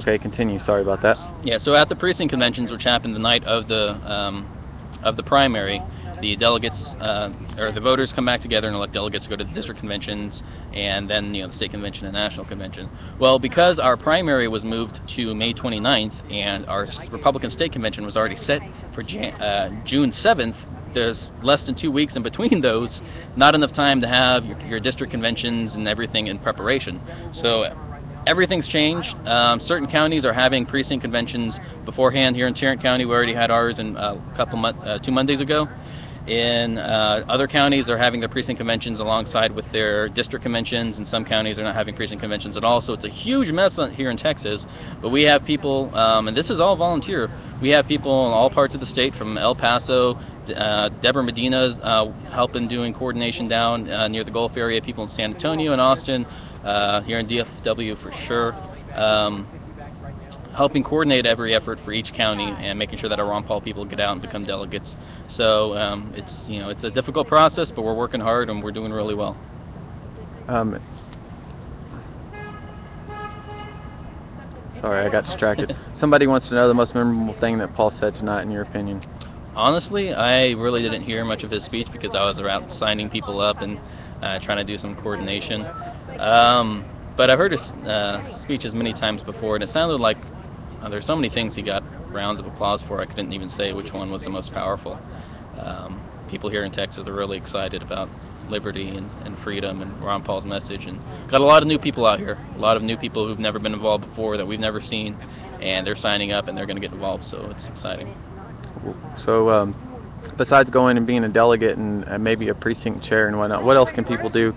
Okay, continue. Sorry about that. Yeah, so at the precinct conventions, which happened the night of the primary, the delegates or the voters come back together and elect delegates to go to the district conventions, and then the state convention and national convention. Well, because our primary was moved to May 29th and our Republican state convention was already set for June 7th, there's less than 2 weeks in between those, not enough time to have your district conventions and everything in preparation. So everything's changed. Certain counties are having precinct conventions beforehand. Here in Tarrant County, we already had ours in 2 Mondays ago. In other counties, they're having their precinct conventions alongside with their district conventions, and some counties are not having precinct conventions at all. So it's a huge mess here in Texas. But we have people, and this is all volunteer. We have people in all parts of the state, from El Paso. Deborah Medina's helping doing coordination down near the Gulf area. People in San Antonio and Austin, here in DFW for sure. Helping coordinate every effort for each county and making sure that our Ron Paul people get out and become delegates. So it's a difficult process, but we're working hard and we're doing really well. Sorry, I got distracted. Somebody wants to know the most memorable thing that Paul said tonight, in your opinion. Honestly, I really didn't hear much of his speech because I was around signing people up and trying to do some coordination. But I've heard his speeches many times before, and it sounded like there's so many things he got rounds of applause for. I couldn't even say which one was the most powerful. People here in Texas are really excited about liberty and freedom and Ron Paul's message, and got a lot of new people out here, a lot of new people who've never been involved before that we've never seen, and they're signing up and they're going to get involved, so it's exciting. So besides going and being a delegate and maybe a precinct chair and whatnot, what else can people do,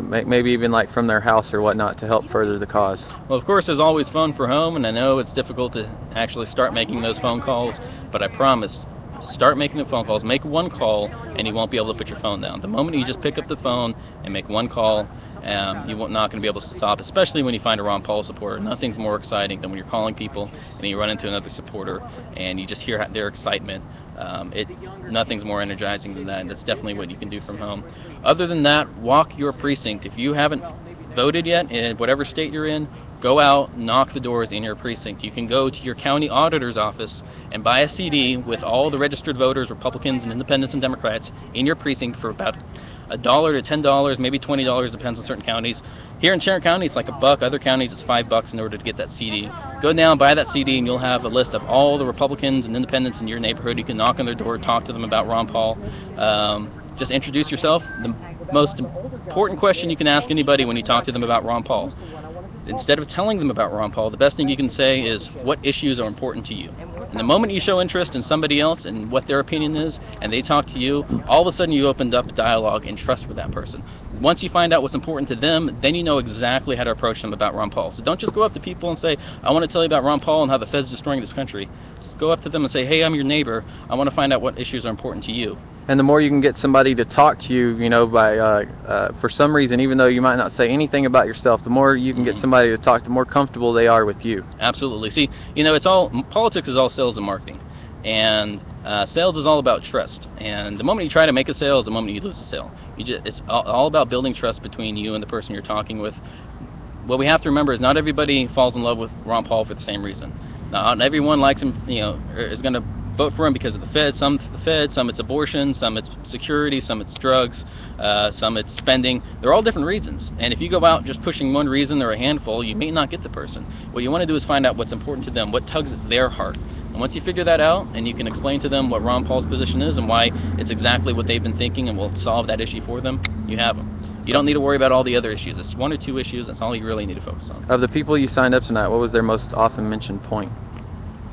maybe even like from their house or whatnot, to help further the cause? Well, of course, there's always phone for home, and I know it's difficult to actually start making those phone calls, but I promise, start making the phone calls. Make one call and you won't be able to put your phone down. The moment you just pick up the phone and make one call, you're not going to be able to stop, especially when you find a Ron Paul supporter. Nothing's more exciting than when you're calling people and you run into another supporter and you just hear their excitement. Nothing's more energizing than that, and that's definitely what you can do from home. Other than that, walk your precinct. If you haven't voted yet in whatever state you're in, go out, knock the doors in your precinct. You can go to your county auditor's office and buy a CD with all the registered voters, Republicans and Independents and Democrats, in your precinct for about $1 to $10, maybe $20, depends on certain counties. Here in Tarrant County, it's like $1. Other counties, it's $5 in order to get that CD. Go down, buy that CD, and you'll have a list of all the Republicans and Independents in your neighborhood. You can knock on their door, talk to them about Ron Paul. Just introduce yourself. The most important question you can ask anybody when you talk to them about Ron Paul, instead of telling them about Ron Paul, the best thing you can say is, what issues are important to you? And the moment you show interest in somebody else and what their opinion is, and they talk to you, all of a sudden you opened up dialogue and trust with that person. Once you find out what's important to them, then you know exactly how to approach them about Ron Paul. So don't just go up to people and say, I want to tell you about Ron Paul and how the Fed's destroying this country. Just go up to them and say, hey, I'm your neighbor. I want to find out what issues are important to you. And the more you can get somebody to talk to you, by for some reason, even though you might not say anything about yourself, the more you can get somebody to talk, the more comfortable they are with you. Absolutely. See, politics is all sales and marketing, and sales is all about trust. And the moment you try to make a sale is the moment you lose a sale. It's all about building trust between you and the person you're talking with. What we have to remember is not everybody falls in love with Ron Paul for the same reason. Not everyone likes him, is going to vote for him because of the Fed. Some it's the Fed, some it's abortion, some it's security, some it's drugs, some it's spending. They're all different reasons. And if you go out just pushing one reason or a handful, you may not get the person. What you want to do is find out what's important to them, what tugs at their heart. And once you figure that out and you can explain to them what Ron Paul's position is and why it's exactly what they've been thinking and will solve that issue for them, you have them. You don't need to worry about all the other issues. It's one or two issues. That's all you really need to focus on. Of the people you signed up tonight, what was their most often mentioned point?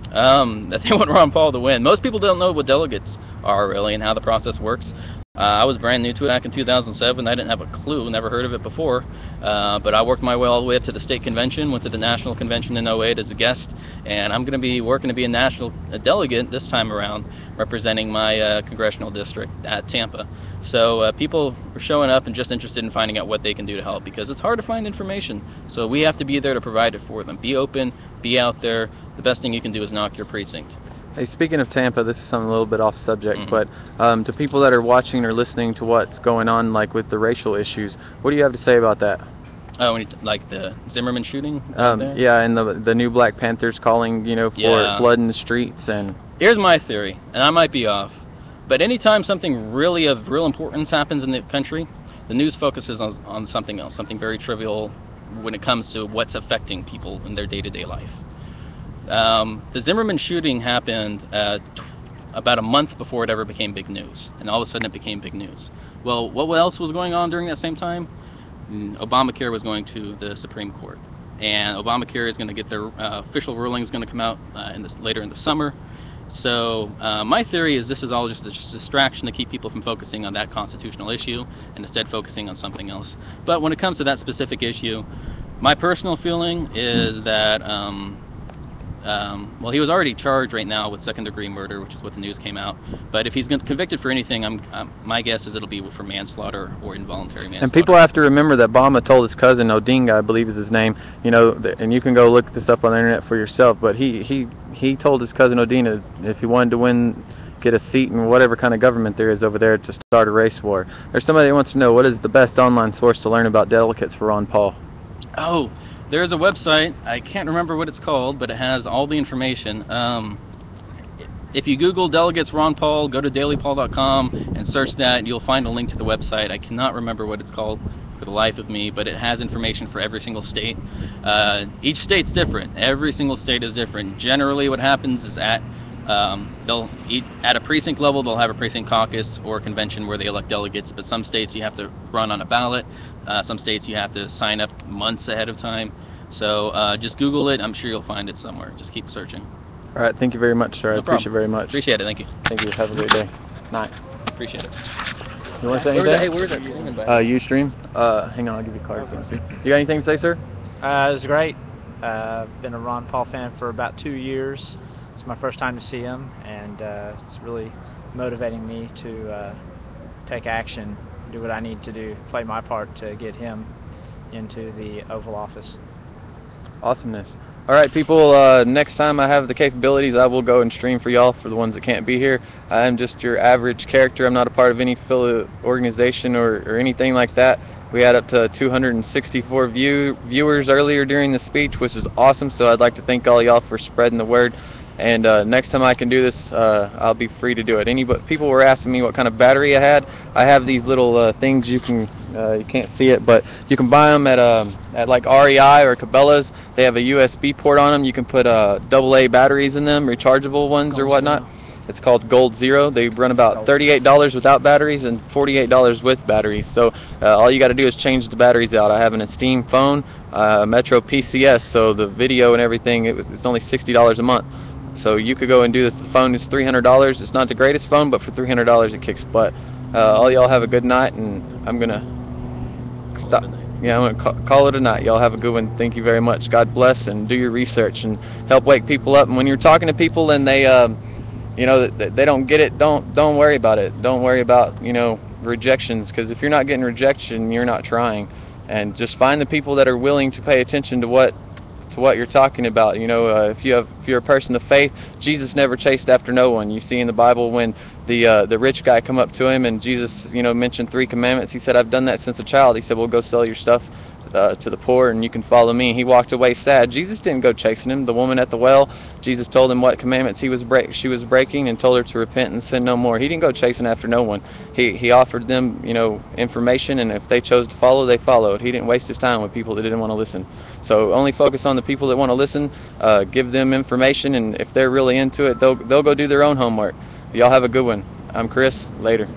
That they want Ron Paul to win. Most people don't know what delegates are really and how the process works. I was brand new to it back in 2007. I didn't have a clue, never heard of it before. But I worked my way all the way up to the state convention, went to the national convention in 2008 as a guest, and I'm going to be working to be a national delegate this time around, representing my congressional district at Tampa. So people are showing up and just interested in finding out what they can do to help, because it's hard to find information. So we have to be there to provide it for them. Be open, be out there. The best thing you can do is knock your precinct. Hey, speaking of Tampa, this is something a little bit off subject, but to people that are watching or listening to what's going on, like with the racial issues, what do you have to say about that? Oh, like the Zimmerman shooting out there? Yeah, and the new Black Panthers calling, for Yeah. blood in the streets. And Here's my theory, and I might be off, but anytime something really of real importance happens in the country, the news focuses on something else, something very trivial when it comes to what's affecting people in their day-to-day life. The Zimmerman shooting happened about a month before it ever became big news, and all of a sudden it became big news. Well, what else was going on during that same time? Obamacare was going to the Supreme Court, and Obamacare is going to get their official ruling is going to come out later in the summer. So my theory is this is all just a distraction to keep people from focusing on that constitutional issue and instead focusing on something else. But when it comes to that specific issue, my personal feeling is that well, he was already charged right now with second-degree murder, which is what the news came out. But if he's convicted for anything, my guess is it'll be for manslaughter or involuntary manslaughter. And people have to remember that Obama told his cousin Odinga, I believe is his name, and you can go look this up on the internet for yourself. But he told his cousin Odinga if he wanted to get a seat in whatever kind of government there is over there to start a race war. There's somebody that wants to know what is the best online source to learn about delegates for Ron Paul. Oh. There's a website, I can't remember what it's called, but it has all the information. If you Google delegates Ron Paul, go to dailypaul.com and search that, you'll find a link to the website. I cannot remember what it's called for the life of me, but it has information for every single state. Each state's different. Every single state is different. Generally what happens is at a precinct level, they'll have a precinct caucus or a convention where they elect delegates, but some states you have to run on a ballot. Some states you have to sign up months ahead of time. So just Google it. I'm sure you'll find it somewhere. Just keep searching. All right. Thank you very much, sir. I appreciate it very much. Appreciate it. Thank you. Thank you. Have a great day. Night. Appreciate it. You want to say anything? Hey, where's that Ustream? Ustream. Hang on. I'll give you a card. Okay. You got anything to say, sir? It was great. I've been a Ron Paul fan for about 2 years. It's my first time to see him, and it's really motivating me to take action, do what I need to do, play my part to get him into the Oval Office. Awesomeness. All right, people, next time I have the capabilities, I will go and stream for y'all for the ones that can't be here. I am just your average character. I'm not a part of any organization or anything like that. We had up to 264 viewers earlier during the speech, which is awesome, so I'd like to thank all y'all for spreading the word. And next time I can do this, I'll be free to do it. People were asking me what kind of battery I had. I have these little things you can't see it, but you can buy them at like REI or Cabela's. They have a USB port on them. You can put AA batteries in them, rechargeable ones or whatnot. It's called Gold Zero. They run about $38 without batteries and $48 with batteries. So all you got to do is change the batteries out. I have an Esteem phone, Metro PCS, so the video and everything, it's only $60 a month. So you could go and do this. The phone is $300. It's not the greatest phone, but for $300 it kicks butt. All y'all have a good night, and I'm gonna stop. Yeah, I'm gonna call it a night. Y'all have a good one. Thank you very much. God bless, and do your research and help wake people up. And when you're talking to people and they they don't get it, don't worry about it. Don't worry about rejections, because if you're not getting rejection, you're not trying. And just find the people that are willing to pay attention to what you're talking about. If you're a person of faith, Jesus never chased after no one. You see in the Bible when the rich guy come up to him and Jesus mentioned 3 commandments. He said, I've done that since a child. He said, well, go sell your stuff to the poor and you can follow me. He walked away sad. Jesus didn't go chasing him. The woman at the well, Jesus told him what commandments she was breaking and told her to repent and sin no more. He didn't go chasing after no one. He offered them information, and if they chose to follow, they followed. He didn't waste his time with people that didn't want to listen. So only focus on the people that want to listen. Give them information, and if they're really into it, they'll go do their own homework. Y'all have a good one. I'm Chris. Later.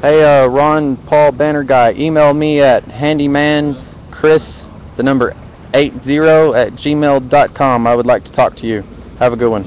Hey, Ron Paul banner guy, email me at handymanchris80@gmail.com. I would like to talk to you. Have a good one.